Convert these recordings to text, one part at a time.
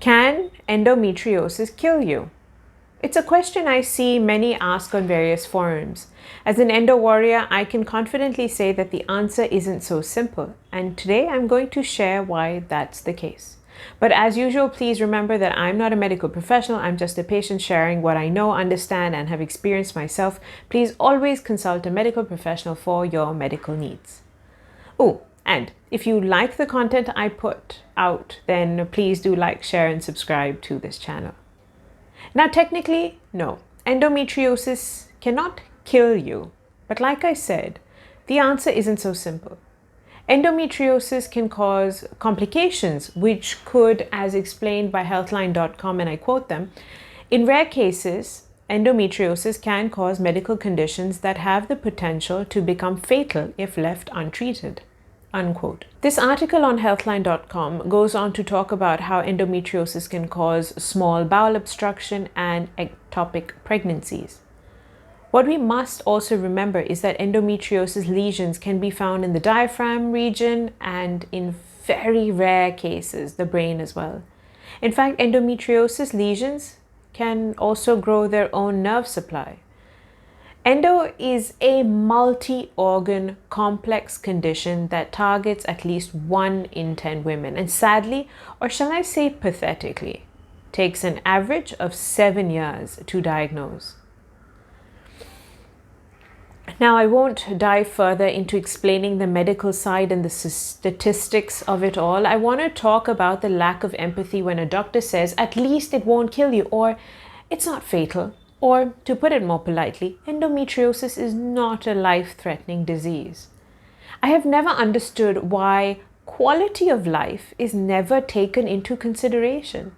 Can endometriosis kill you? It's a question I see many ask on various forums. As an endo warrior, I can confidently say that the answer isn't so simple, and today I'm going to share why that's the case. But as usual, please remember that I'm not a medical professional. I'm just a patient sharing what I know, understand, and have experienced myself. Please always consult a medical professional for your medical needs. Oh, and if you like the content I put out, then please do like, share, and subscribe to this channel. Now, technically, no, endometriosis cannot kill you. But like I said, the answer isn't so simple. Endometriosis can cause complications, which could, as explained by healthline.com, and I quote them, in rare cases, endometriosis can cause medical conditions that have the potential to become fatal if left untreated. Unquote. This article on healthline.com goes on to talk about how endometriosis can cause small bowel obstruction and ectopic pregnancies. What we must also remember is that endometriosis lesions can be found in the diaphragm region and in very rare cases, the brain as well. In fact, endometriosis lesions can also grow their own nerve supply. Endo is a multi-organ complex condition that targets at least 1 in 10 women, and sadly, or shall I say pathetically, takes an average of 7 years to diagnose. Now, I won't dive further into explaining the medical side and the statistics of it all. I want to talk about the lack of empathy when a doctor says, at least it won't kill you, or it's not fatal. Or, to put it more politely, endometriosis is not a life-threatening disease. I have never understood why quality of life is never taken into consideration.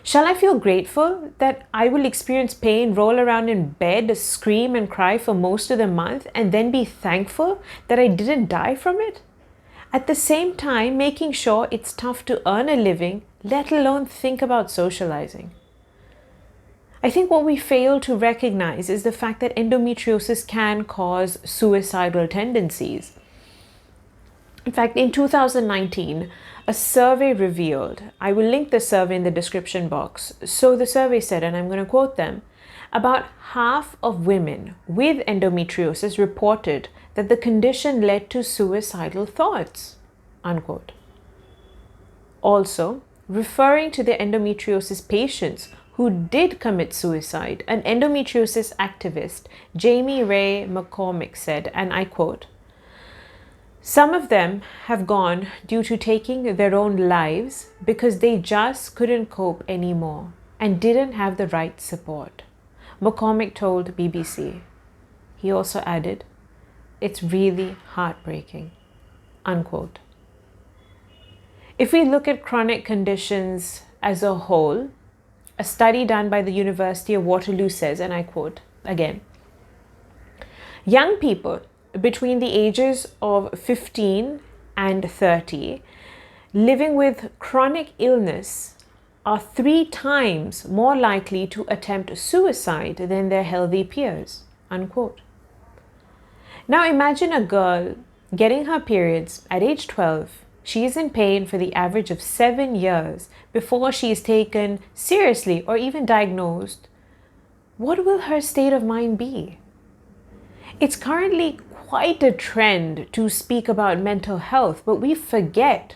Shall I feel grateful that I will experience pain, roll around in bed, scream and cry for most of the month, and then be thankful that I didn't die from it? At the same time, making sure it's tough to earn a living, let alone think about socializing. I think what we fail to recognize is the fact that endometriosis can cause suicidal tendencies. In fact, in 2019, a survey revealed, I will link the survey in the description box. So the survey said, and I'm going to quote them, about half of women with endometriosis reported that the condition led to suicidal thoughts, unquote. Also, referring to the endometriosis patients who did commit suicide, an endometriosis activist, Jamie Ray McCormick, said, and I quote, "Some of them have gone due to taking their own lives because they just couldn't cope anymore and didn't have the right support," McCormick told BBC. He also added, "It's really heartbreaking," unquote. If we look at chronic conditions as a whole, a study done by the University of Waterloo says, and I quote again, young people between the ages of 15 and 30 living with chronic illness are 3 times more likely to attempt suicide than their healthy peers, unquote. Now imagine a girl getting her periods at age 12. She is in pain for the average of 7 years before she is taken seriously or even diagnosed. What will her state of mind be? It's currently quite a trend to speak about mental health, but we forget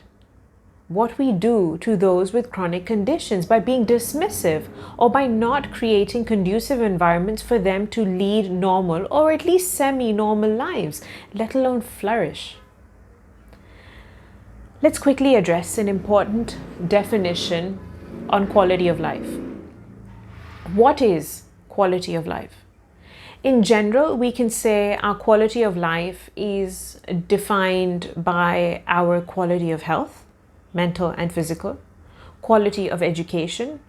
what we do to those with chronic conditions by being dismissive or by not creating conducive environments for them to lead normal or at least semi-normal lives, let alone flourish. Let's quickly address an important definition on quality of life. What is quality of life? In general, we can say our quality of life is defined by our quality of health, mental and physical, quality of education,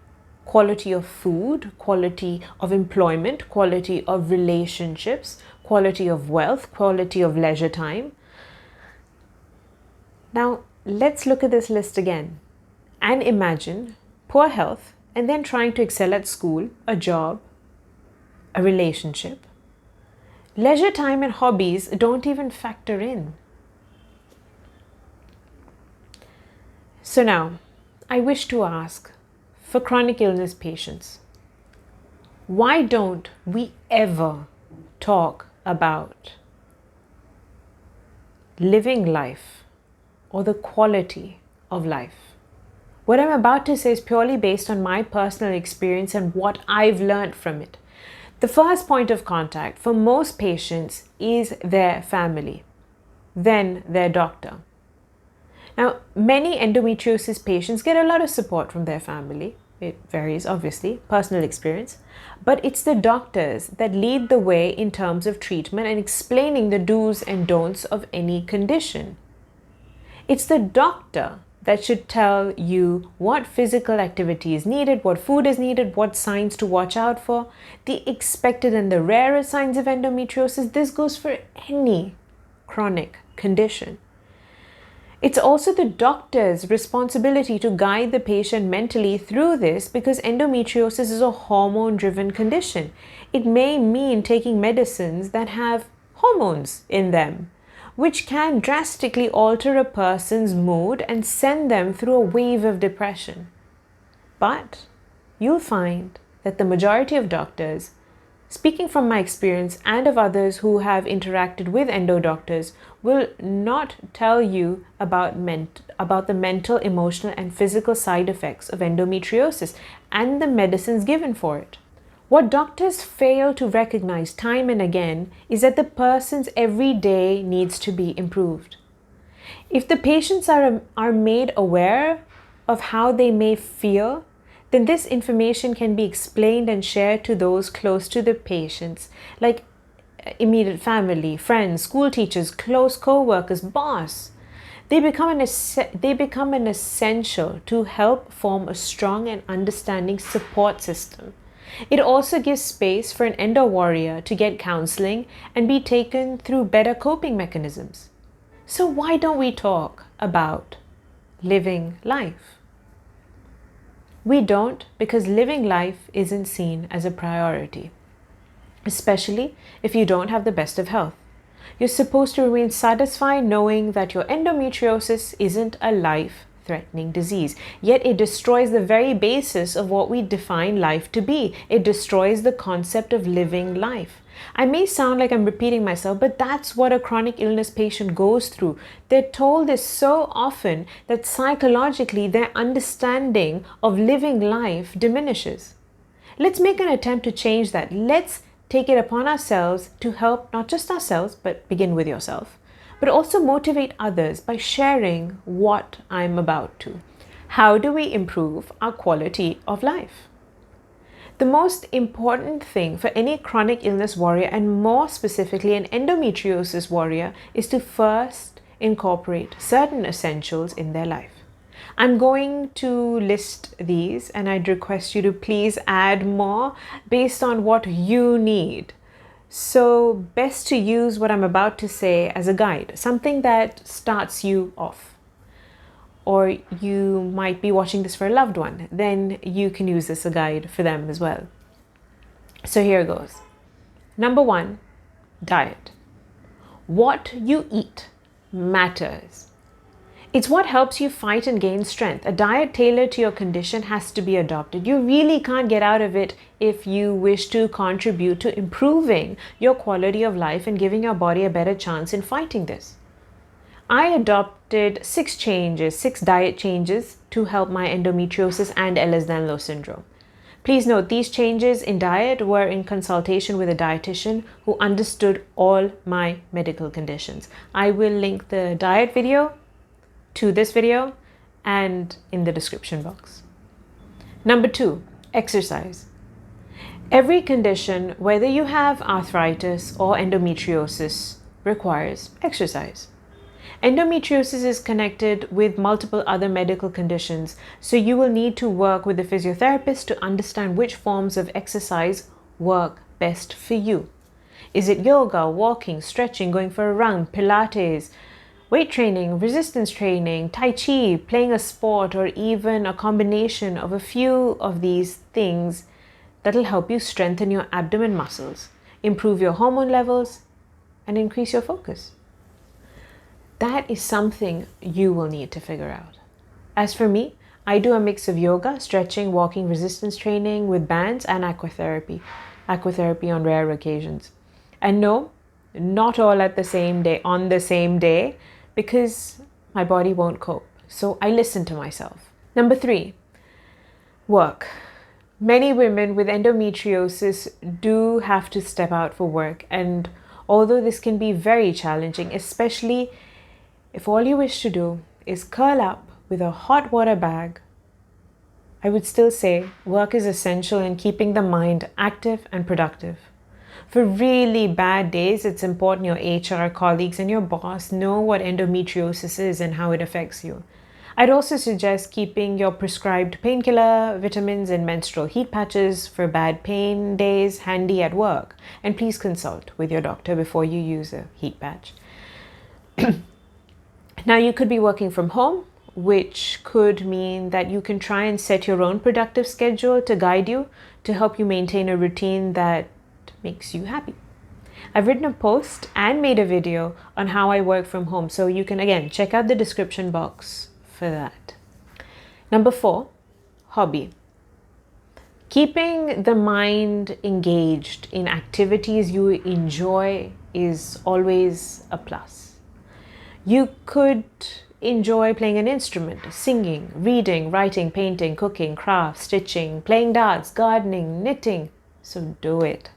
quality of food, quality of employment, quality of relationships, quality of wealth, quality of leisure time. Now, let's look at this list again and imagine poor health and then trying to excel at school, a job, a relationship. Leisure time and hobbies don't even factor in. So now, I wish to ask, for chronic illness patients. Why don't we ever talk about living life or the quality of life? What I'm about to say is purely based on my personal experience and what I've learned from it. The first point of contact for most patients is their family, then their doctor. Now, many endometriosis patients get a lot of support from their family. It varies, obviously, personal experience. But it's the doctors that lead the way in terms of treatment and explaining the do's and don'ts of any condition. It's the doctor that should tell you what physical activity is needed, what food is needed, what signs to watch out for, the expected and the rarer signs of endometriosis. This goes for any chronic condition. It's also the doctor's responsibility to guide the patient mentally through this, because endometriosis is a hormone-driven condition. It may mean taking medicines that have hormones in them, which can drastically alter a person's mood and send them through a wave of depression. But you'll find that the majority of doctors, speaking from my experience and of others who have interacted with endo doctors, will not tell you about the mental, emotional, and physical side effects of endometriosis and the medicines given for it. What doctors fail to recognize time and again is that the person's everyday needs to be improved. If the patients are made aware of how they may feel, then this information can be explained and shared to those close to the patients, like immediate family, friends, school teachers, close co-workers, boss. They become an essential to help form a strong and understanding support system. It also gives space for an endo warrior to get counseling and be taken through better coping mechanisms. So why don't we talk about living life? We don't, because living life isn't seen as a priority, especially if you don't have the best of health. You're supposed to remain satisfied knowing that your endometriosis isn't a life-threatening disease, yet it destroys the very basis of what we define life to be. It destroys the concept of living life. I may sound like I'm repeating myself, but that's what a chronic illness patient goes through. They're told this so often that psychologically their understanding of living life diminishes. Let's make an attempt to change that. Let's take it upon ourselves to help not just ourselves, but begin with yourself, but also motivate others by sharing what I'm about to. How do we improve our quality of life? The most important thing for any chronic illness warrior, and more specifically an endometriosis warrior, is to first incorporate certain essentials in their life. I'm going to list these, and I'd request you to please add more based on what you need. So best to use what I'm about to say as a guide, something that starts you off. Or you might be watching this for a loved one, then you can use this as a guide for them as well. So here goes. Number 1, diet. What you eat matters. It's what helps you fight and gain strength. A diet tailored to your condition has to be adopted. You really can't get out of it if you wish to contribute to improving your quality of life and giving your body a better chance in fighting this. I adopted 6 diet changes to help my endometriosis and Ehlers-Danlos syndrome. Please note, these changes in diet were in consultation with a dietitian who understood all my medical conditions. I will link the diet video to this video and in the description box. Number 2, exercise. Every condition, whether you have arthritis or endometriosis, requires exercise. Endometriosis is connected with multiple other medical conditions, so you will need to work with a physiotherapist to understand which forms of exercise work best for you. Is it yoga, walking, stretching, going for a run, Pilates, weight training, resistance training, Tai Chi, playing a sport, or even a combination of a few of these things that'll help you strengthen your abdomen muscles, improve your hormone levels, and increase your focus? That is something you will need to figure out. As for me, I do a mix of yoga, stretching, walking, resistance training with bands, and aquatherapy on rare occasions. And no, not all at the same day, on the same day, because my body won't cope. So I listen to myself. Number 3, work. Many women with endometriosis do have to step out for work, and although this can be very challenging, especially if all you wish to do is curl up with a hot water bag, I would still say work is essential in keeping the mind active and productive. For really bad days, it's important your HR colleagues and your boss know what endometriosis is and how it affects you. I'd also suggest keeping your prescribed painkiller, vitamins, and menstrual heat patches for bad pain days handy at work. And please consult with your doctor before you use a heat patch. Now, you could be working from home, which could mean that you can try and set your own productive schedule to guide you, to help you maintain a routine that makes you happy. I've written a post and made a video on how I work from home, so you can again check out the description box for that. Number 4, hobby. Keeping the mind engaged in activities you enjoy is always a plus. You could enjoy playing an instrument, singing, reading, writing, painting, cooking, crafts, stitching, playing darts, gardening, knitting. So do it.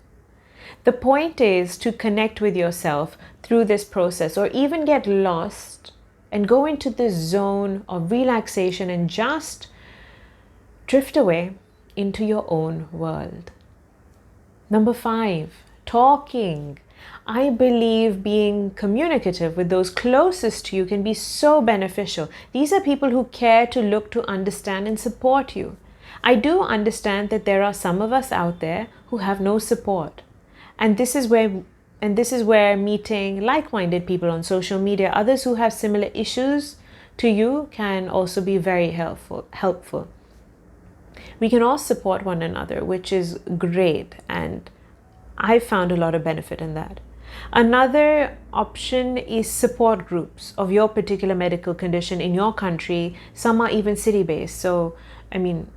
The point is to connect with yourself through this process, or even get lost and go into this zone of relaxation and just drift away into your own world. Number 5, talking. I believe being communicative with those closest to you can be so beneficial. These are people who care to look to understand and support you. I do understand that there are some of us out there who have no support. And this is where meeting like-minded people on social media, others who have similar issues to you, can also be very helpful. We can all support one another, which is great, and I found a lot of benefit in that. Another option is support groups of your particular medical condition in your country. Some are even city-based, so I mean,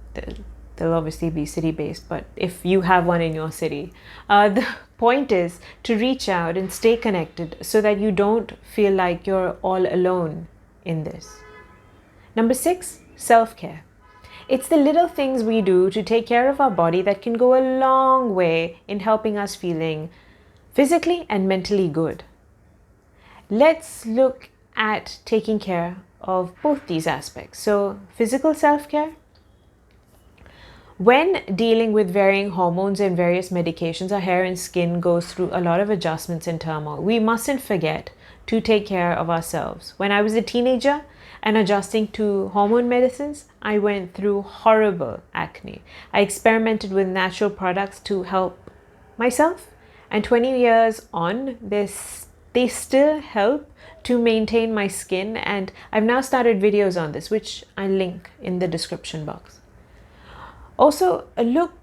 they'll obviously be city-based, but if you have one in your city, the point is to reach out and stay connected so that you don't feel like you're all alone in this. Number 6, self-care. It's the little things we do to take care of our body that can go a long way in helping us feeling physically and mentally good. Let's look at taking care of both these aspects. So, physical self-care. When dealing with varying hormones and various medications, our hair and skin goes through a lot of adjustments and turmoil. We mustn't forget to take care of ourselves. When I was a teenager and adjusting to hormone medicines, I went through horrible acne. I experimented with natural products to help myself, and 20 years on, they still help to maintain my skin, and I've now started videos on this, which I link in the description box. Also, look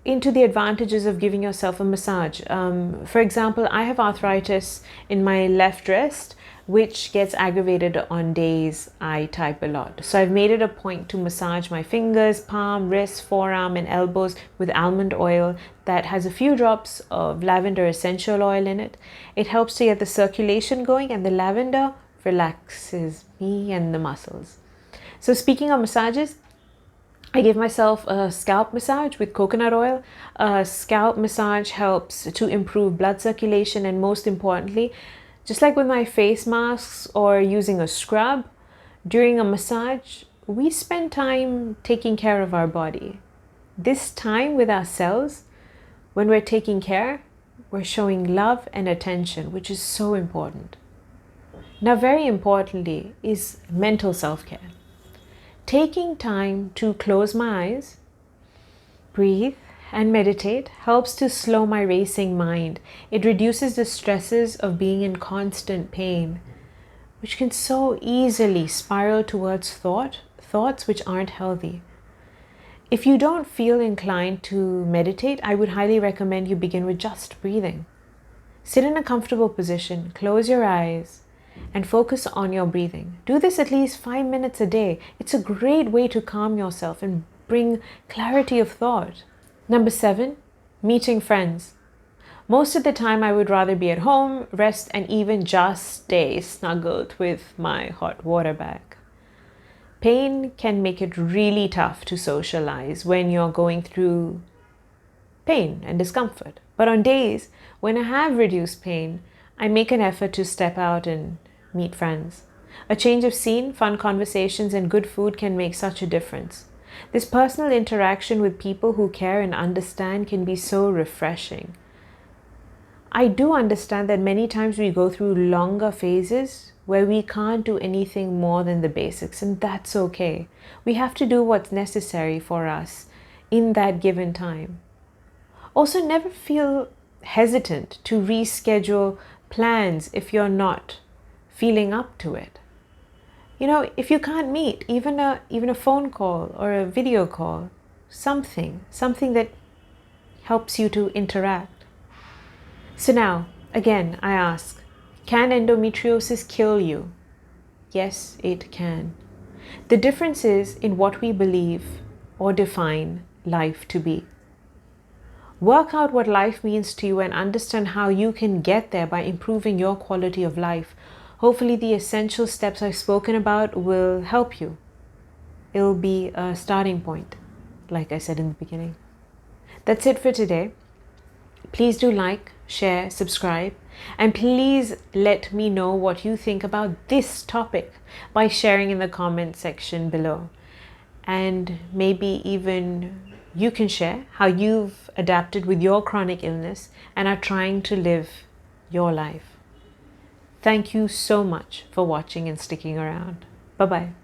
into the advantages of giving yourself a massage. For example, I have arthritis in my left wrist, which gets aggravated on days I type a lot. So I've made it a point to massage my fingers, palm, wrist, forearm, and elbows with almond oil that has a few drops of lavender essential oil in it. It helps to get the circulation going, and the lavender relaxes me and the muscles. So speaking of massages, I give myself a scalp massage with coconut oil. A scalp massage helps to improve blood circulation, and most importantly, just like with my face masks or using a scrub, during a massage, we spend time taking care of our body. This time with ourselves, when we're taking care, we're showing love and attention, which is so important. Now, very importantly is mental self-care. Taking time to close my eyes, breathe, and meditate helps to slow my racing mind. It reduces the stresses of being in constant pain, which can so easily spiral towards thoughts which aren't healthy. If you don't feel inclined to meditate, I would highly recommend you begin with just breathing. Sit in a comfortable position, close your eyes, and focus on your breathing. Do this at least 5 minutes a day. It's a great way to calm yourself and bring clarity of thought. Number 7, meeting friends. Most of the time, I would rather be at home, rest, and even just stay snuggled with my hot water bag. Pain can make it really tough to socialize when you're going through pain and discomfort. But on days when I have reduced pain, I make an effort to step out and meet friends. A change of scene, fun conversations, and good food can make such a difference. This personal interaction with people who care and understand can be so refreshing. I do understand that many times we go through longer phases where we can't do anything more than the basics, and that's okay. We have to do what's necessary for us in that given time. Also, never feel hesitant to reschedule plans if you're not feeling up to it. If you can't meet, even a phone call or a video call, something that helps you to interact. So now, again, I ask, can endometriosis kill you? Yes, it can. The difference is in what we believe or define life to be. Work out what life means to you and understand how you can get there by improving your quality of life. Hopefully, the essential steps I've spoken about will help you. It'll be a starting point, like I said in the beginning. That's it for today. Please do like, share, subscribe, and please let me know what you think about this topic by sharing in the comment section below. And maybe even you can share how you've adapted with your chronic illness and are trying to live your life. Thank you so much for watching and sticking around. Bye-bye.